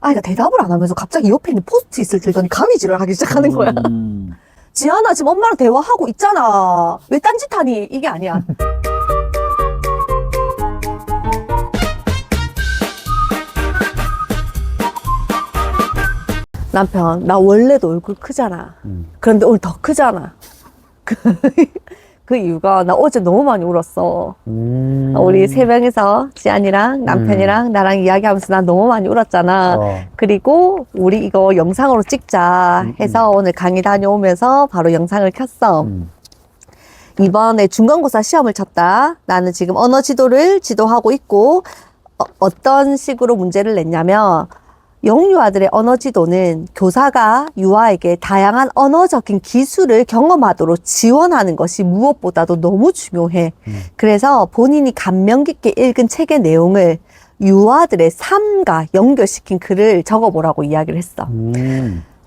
아이가 대답을 안 하면서 갑자기 옆에 있는 포스트잇을 들더니 가위질을 하기 시작하는 거야. 지안아, 지금 엄마랑 대화하고 있잖아. 왜 딴짓하니? 이게 아니야. 남편, 나 원래도 얼굴 크잖아. 그런데 오늘 더 크잖아. 그 이유가 나 어제 너무 많이 울었어. 우리 세 명이서 지안이랑 남편이랑 나랑 이야기하면서 나 너무 많이 울었잖아. 그리고 우리 이거 영상으로 찍자 해서 오늘 강의 다녀오면서 바로 영상을 켰어. 이번에 중간고사 시험을 쳤다. 나는 지금 언어 지도를 지도하고 있고 어떤 식으로 문제를 냈냐면 영유아들의 언어 지도는 교사가 유아에게 다양한 언어적인 기술을 경험하도록 지원하는 것이 무엇보다도 너무 중요해. 그래서 본인이 감명 깊게 읽은 책의 내용을 유아들의 삶과 연결시킨 글을 적어보라고 이야기를 했어.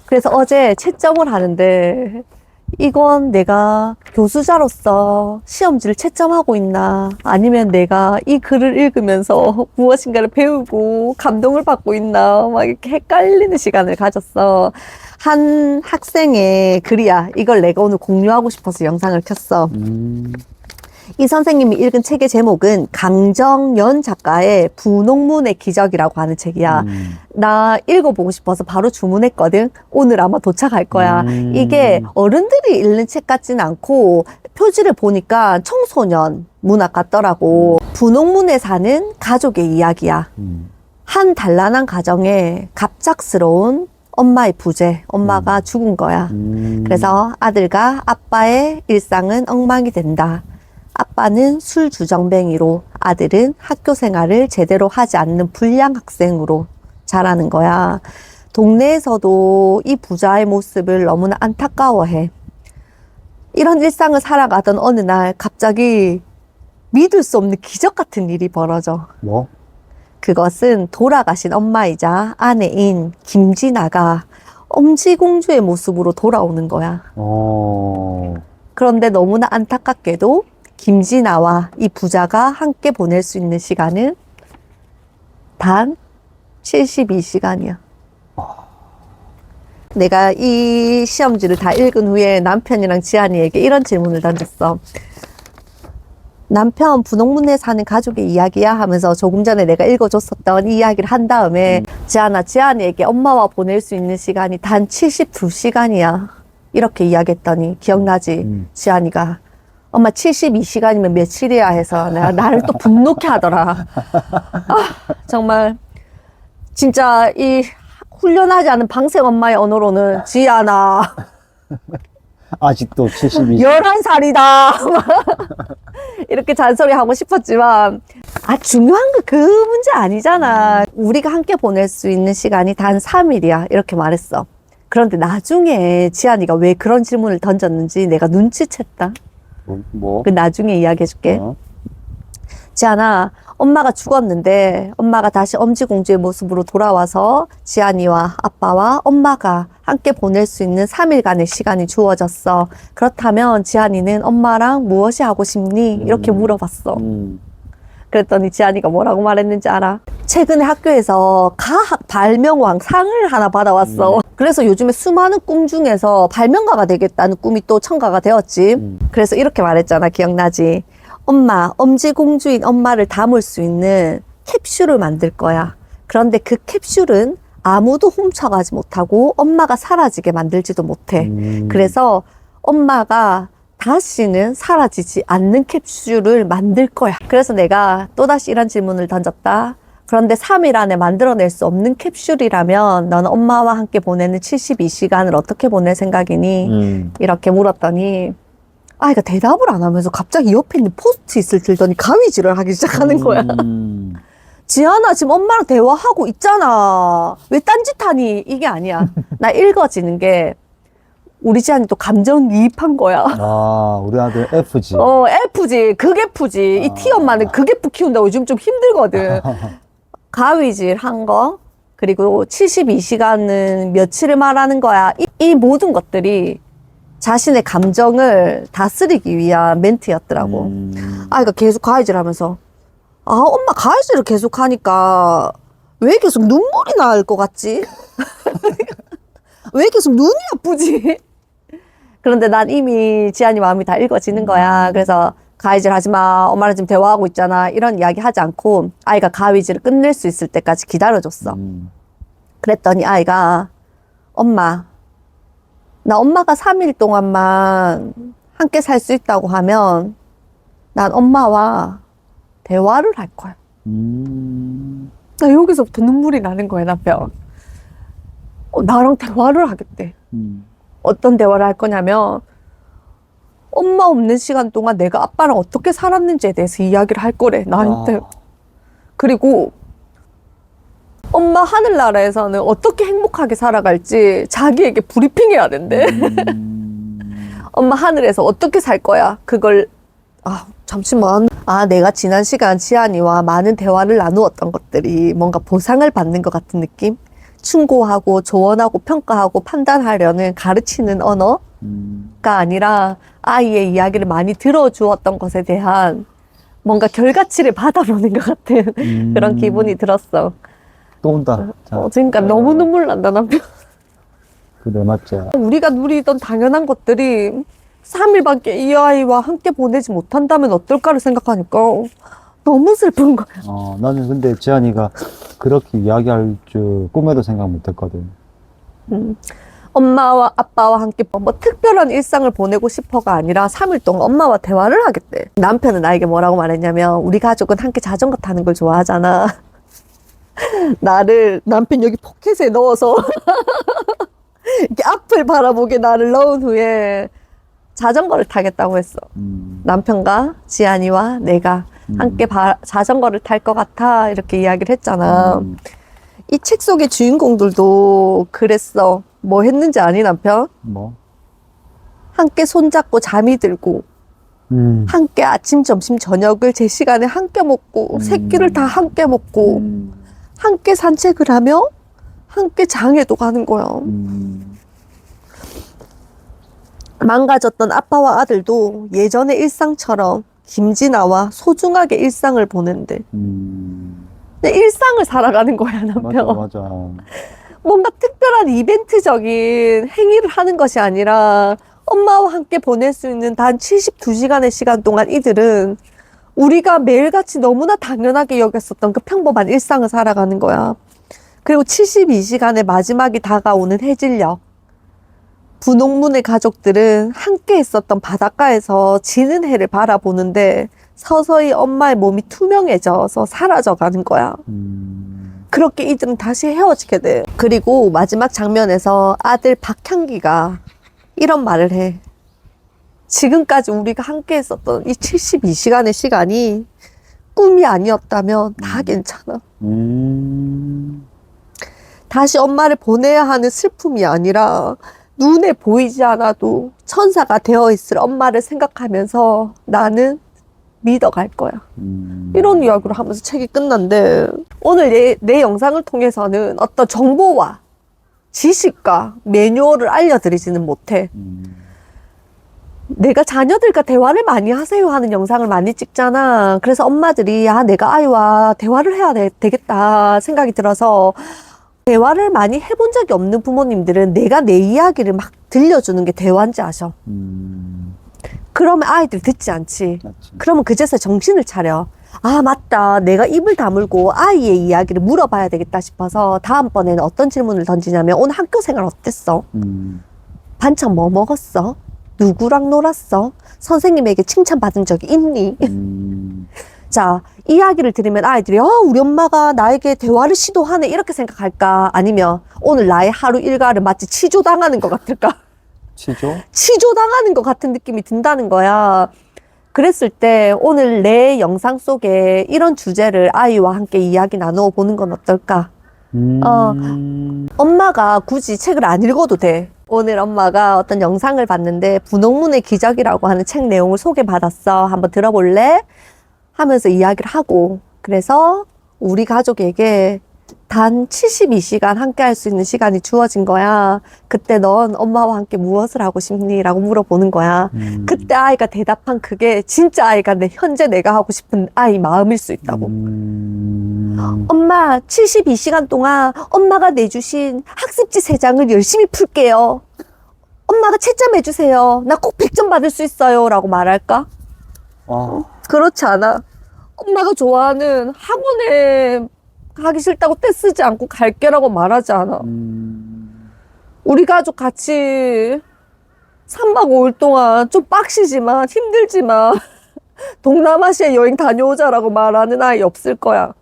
그래서 어제 채점을 하는데 이건 내가 교수자로서 시험지를 채점하고 있나 아니면 내가 이 글을 읽으면서 무엇인가를 배우고 감동을 받고 있나 막 이렇게 헷갈리는 시간을 가졌어. 한 학생의 글이야. 이걸 내가 오늘 공유하고 싶어서 영상을 켰어. 이 선생님이 읽은 책의 제목은 강정연 작가의 분홍문의 기적이라고 하는 책이야. 나 읽어보고 싶어서 바로 주문했거든. 오늘 아마 도착할 거야. 이게 어른들이 읽는 책 같진 않고 표지를 보니까 청소년 문학 같더라고. 분홍문에 사는 가족의 이야기야. 한 단란한 가정에 갑작스러운 엄마의 부재, 엄마가 죽은 거야. 그래서 아들과 아빠의 일상은 엉망이 된다. 아빠는 술주정뱅이로 아들은 학교 생활을 제대로 하지 않는 불량 학생으로 자라는 거야. 동네에서도 이 부자의 모습을 너무나 안타까워해. 이런 일상을 살아가던 어느 날 갑자기 믿을 수 없는 기적 같은 일이 벌어져. 뭐? 그것은 돌아가신 엄마이자 아내인 김진아가 엄지공주의 모습으로 돌아오는 거야. 그런데 너무나 안타깝게도 김진아와 이 부자가 함께 보낼 수 있는 시간은 단 72시간이야. 내가 이 시험지를 다 읽은 후에 남편이랑 지안이에게 이런 질문을 던졌어. 남편, 분홍문에 사는 가족의 이야기야 하면서 조금 전에 내가 읽어줬었던 이 이야기를 한 다음에 지안아, 지안이에게 엄마와 보낼 수 있는 시간이 단 72시간이야. 이렇게 이야기했더니 기억나지? 지안이가 엄마 72시간이면 며칠이야 해서 나를 또 분노케 하더라. 정말 진짜 이 훈련하지 않은 방생 엄마의 언어로는 지안아 아직도 72. 11살이다 이렇게 잔소리하고 싶었지만 중요한 건 그 문제 아니잖아. 우리가 함께 보낼 수 있는 시간이 단 3일이야 이렇게 말했어. 그런데 나중에 지안이가 왜 그런 질문을 던졌는지 내가 눈치챘다. 뭐? 그 나중에 이야기해줄게. 지안아, 엄마가 죽었는데 엄마가 다시 엄지공주의 모습으로 돌아와서 지안이와 아빠와 엄마가 함께 보낼 수 있는 3일간의 시간이 주어졌어. 그렇다면 지안이는 엄마랑 무엇이 하고 싶니? 이렇게 물어봤어. 그랬더니 지안이가 뭐라고 말했는지 알아? 최근에 학교에서 가학 발명왕 상을 하나 받아왔어. 그래서 요즘에 수많은 꿈 중에서 발명가가 되겠다는 꿈이 또 첨가가 되었지. 그래서 이렇게 말했잖아. 기억나지? 엄마, 엄지공주인 엄마를 담을 수 있는 캡슐을 만들 거야. 그런데 그 캡슐은 아무도 훔쳐가지 못하고 엄마가 사라지게 만들지도 못해. 그래서 엄마가 다시는 사라지지 않는 캡슐을 만들 거야. 그래서 내가 또다시 이런 질문을 던졌다. 그런데 3일 안에 만들어낼 수 없는 캡슐이라면 너는 엄마와 함께 보내는 72시간을 어떻게 보낼 생각이니? 이렇게 물었더니 아이가 대답을 안 하면서 갑자기 옆에 있는 포스트잇을 들더니 가위질을 하기 시작하는 거야. 지안아, 지금 엄마랑 대화하고 있잖아. 왜 딴짓하니? 이게 아니야. 나 읽어지는 게 우리 지안이 또 감정이입한 거야. 우리 아들 F지. F지. 극F지. 이 T 엄마는 극F 키운다고 요즘 좀 힘들거든. 가위질 한 거, 그리고 72시간은 며칠을 말하는 거야. 이 모든 것들이 자신의 감정을 다스리기 위한 멘트였더라고. 그러니까 계속 가위질 하면서 엄마 가위질을 계속 하니까 왜 계속 눈물이 나올 것 같지? 왜 계속 눈이 아프지? 그런데 난 이미 지안이 마음이 다 읽어지는 거야. 그래서 가위질 하지 마. 엄마랑 지금 대화하고 있잖아. 이런 이야기 하지 않고 아이가 가위질을 끝낼 수 있을 때까지 기다려줬어. 그랬더니 아이가 엄마, 나 엄마가 3일 동안만 함께 살 수 있다고 하면 난 엄마와 대화를 할 거야. 나 여기서부터 눈물이 나는 거야, 남편. 나랑 대화를 하겠대. 어떤 대화를 할 거냐면 엄마 없는 시간 동안 내가 아빠랑 어떻게 살았는지에 대해서 이야기를 할 거래, 나한테. 그리고 엄마 하늘나라에서는 어떻게 행복하게 살아갈지 자기에게 브리핑해야 된대. 엄마 하늘에서 어떻게 살 거야? 그걸 잠시만. 내가 지난 시간 지안이와 많은 대화를 나누었던 것들이 뭔가 보상을 받는 것 같은 느낌? 충고하고 조언하고 평가하고 판단하려는 가르치는 언어가 아니라 아이의 이야기를 많이 들어주었던 것에 대한 뭔가 결과치를 받아보는 것 같은 그런 기분이 들었어. 또 온다. 자, 그러니까 너무 눈물 난다, 남편. 그래, 맞지. 우리가 누리던 당연한 것들이 3일밖에 이 아이와 함께 보내지 못한다면 어떨까를 생각하니까 너무 슬픈 거야. 나는 근데 지안이가 그렇게 이야기할 줄 꿈에도 생각 못 했거든. 엄마와 아빠와 함께 뭐 특별한 일상을 보내고 싶어가 아니라 3일 동안 엄마와 대화를 하겠대. 남편은 나에게 뭐라고 말했냐면 우리 가족은 함께 자전거 타는 걸 좋아하잖아. 나를 남편 여기 포켓에 넣어서 이렇게 앞을 바라보게 나를 넣은 후에 자전거를 타겠다고 했어. 남편과 지안이와 내가 함께 자전거를 탈 것 같아 이렇게 이야기를 했잖아. 이 책 속의 주인공들도 그랬어. 뭐 했는지 아니, 남편? 뭐? 함께 손잡고 잠이 들고 함께 아침, 점심, 저녁을 제 시간에 함께 먹고 새끼를 다 함께 먹고 함께 산책을 하며 함께 장에도 가는 거야. 망가졌던 아빠와 아들도 예전의 일상처럼 김진아와 소중하게 일상을 보낸대. 근데 일상을 살아가는 거야, 남편. 맞아. 뭔가 특별한 이벤트적인 행위를 하는 것이 아니라 엄마와 함께 보낼 수 있는 단 72시간의 시간 동안 이들은 우리가 매일같이 너무나 당연하게 여겼었던 그 평범한 일상을 살아가는 거야. 그리고 72시간의 마지막이 다가오는 해질녘. 분홍문의 가족들은 함께 있었던 바닷가에서 지는 해를 바라보는데 서서히 엄마의 몸이 투명해져서 사라져가는 거야. 그렇게 이들은 다시 헤어지게 돼. 그리고 마지막 장면에서 아들 박향기가 이런 말을 해. 지금까지 우리가 함께 했었던 이 72시간의 시간이 꿈이 아니었다면 다 괜찮아. 다시 엄마를 보내야 하는 슬픔이 아니라 눈에 보이지 않아도 천사가 되어 있을 엄마를 생각하면서 나는 믿어갈 거야. 이런 이야기를 하면서 책이 끝난데 오늘 내 영상을 통해서는 어떤 정보와 지식과 매뉴얼을 알려드리지는 못해. 내가 자녀들과 대화를 많이 하세요 하는 영상을 많이 찍잖아. 그래서 엄마들이 내가 아이와 대화를 해야 되겠다 생각이 들어서 대화를 많이 해본 적이 없는 부모님들은 내가 내 이야기를 막 들려주는 게 대화인지 아셔. 그러면 아이들 듣지 않지. 맞지. 그러면 그제서 정신을 차려. 맞다. 내가 입을 다물고 아이의 이야기를 물어봐야 되겠다 싶어서 다음번에는 어떤 질문을 던지냐면 오늘 학교 생활 어땠어? 반찬 뭐 먹었어? 누구랑 놀았어? 선생님에게 칭찬받은 적이 있니? 자, 이야기를 들으면 아이들이 우리 엄마가 나에게 대화를 시도하네 이렇게 생각할까? 아니면 오늘 나의 하루 일과를 마치 치조당하는 것 같을까? 치조당하는 것 같은 느낌이 든다는 거야. 그랬을 때 오늘 내 영상 속에 이런 주제를 아이와 함께 이야기 나누어 보는 건 어떨까? 엄마가 굳이 책을 안 읽어도 돼. 오늘 엄마가 어떤 영상을 봤는데 분홍문의 기적이라고 하는 책 내용을 소개받았어. 한번 들어볼래? 하면서 이야기를 하고 그래서 우리 가족에게 단 72시간 함께 할 수 있는 시간이 주어진 거야. 그때 넌 엄마와 함께 무엇을 하고 싶니? 라고 물어보는 거야. 그때 아이가 대답한 그게 진짜 아이가 현재 내가 하고 싶은 아이 마음일 수 있다고. 엄마, 72시간 동안 엄마가 내주신 학습지 3장을 열심히 풀게요. 엄마가 채점 해주세요. 나 꼭 100점 받을 수 있어요. 라고 말할까? 그렇지 않아. 엄마가 좋아하는 학원에 가기 싫다고 떼쓰지 않고 갈게라고 말하지 않아. 우리 가족 같이 3박 5일 동안 좀 빡시지만 힘들지만 동남아시아 여행 다녀오자라고 말하는 아이 없을 거야.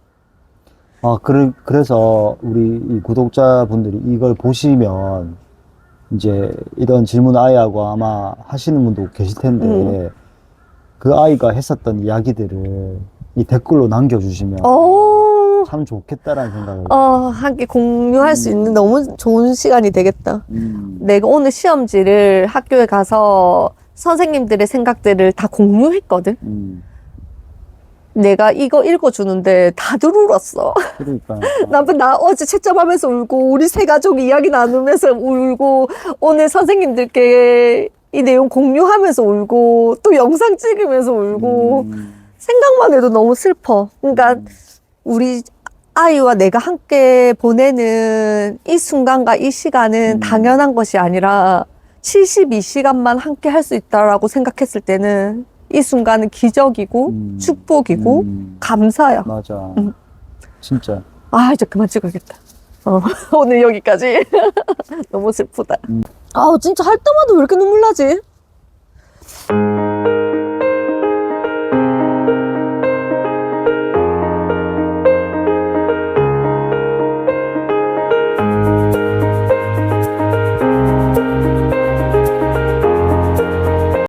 그래서 우리 이 구독자분들이 이걸 보시면 이제 이런 질문 아이하고 아마 하시는 분도 계실 텐데 그 아이가 했었던 이야기들을 이 댓글로 남겨주시면 참 좋겠다라는 생각을 함께 공유할 수 있는 너무 좋은 시간이 되겠다. 내가 오늘 시험지를 학교에 가서 선생님들의 생각들을 다 공유했거든. 내가 이거 읽어주는데 다들 울었어. 그러니까 나 어제 채점하면서 울고 우리 세 가족 이야기 나누면서 울고 오늘 선생님들께 이 내용 공유하면서 울고 또 영상 찍으면서 울고 생각만 해도 너무 슬퍼. 그러니까 우리 아이와 내가 함께 보내는 이 순간과 이 시간은 당연한 것이 아니라 72시간만 함께 할 수 있다라고 생각했을 때는 이 순간은 기적이고 축복이고 감사야. 맞아. 진짜. 이제 그만 찍어야겠다. 오늘 여기까지. 너무 슬프다. 진짜 할 때마다 왜 이렇게 눈물 나지?